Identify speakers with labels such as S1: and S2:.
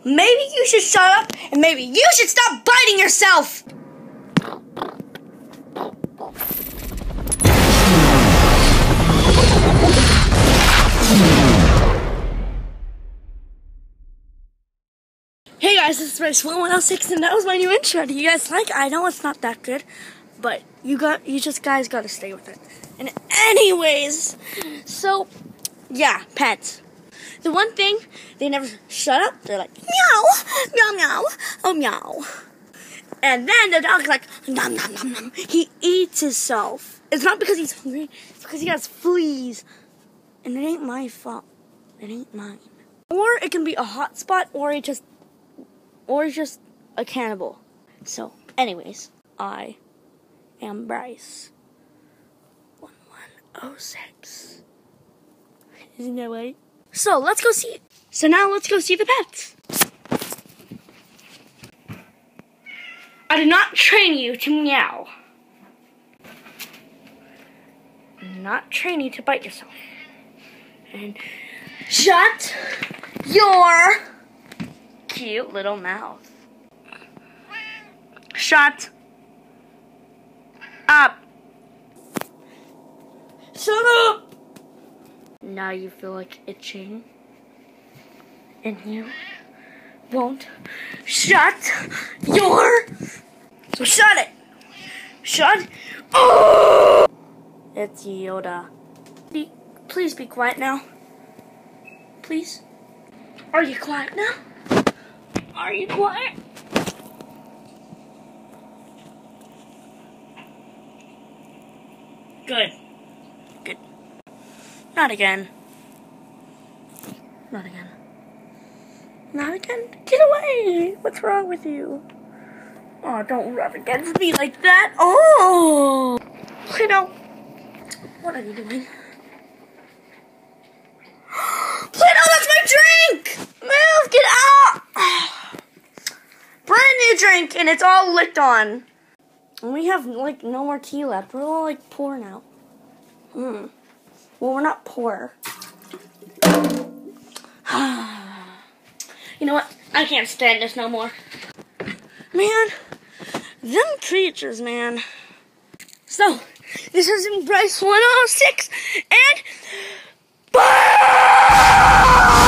S1: maybe you should shut up, and maybe you should stop biting yourself! Hey guys, this is Bryce1106, and that was my new intro. Do you guys like it? I know it's not that good, but you guys gotta stay with it. And anyways, so yeah, pets. The one thing, they never shut up. They're like meow, meow, meow, oh meow. And then the dog's like nom nom nom nom. He eats himself. It's not because he's hungry. It's because he has fleas, and it ain't my fault. It ain't mine. Or it can be a hot spot, or just a cannibal. So, anyways, I am Bryce 1106. Isn't that right? So let's go see. So now let's go see the pets. I did not train you to meow. I did not train you to bite yourself. And shut your cute little mouth. Shut up. Shut up. Now you feel like itching, and you won't shut your. So shut it. Shut. Oh! It's Yoda. Please be quiet now. Please. Are you quiet now? Are you quiet? Good. Good. Not again. Not again. Not again. Get away! What's wrong with you? Oh, don't rub against me like that. Oh! Pluto! What are you doing? Pluto, that's my drink! Move! Get out! Brand new drink, and it's all licked on. And we have, like, no more tea left. We're all, like, poor now. Well, we're not poor. You know what? I can't stand this no more. Man, them creatures, man. So, this has been Bryce 106, and bye!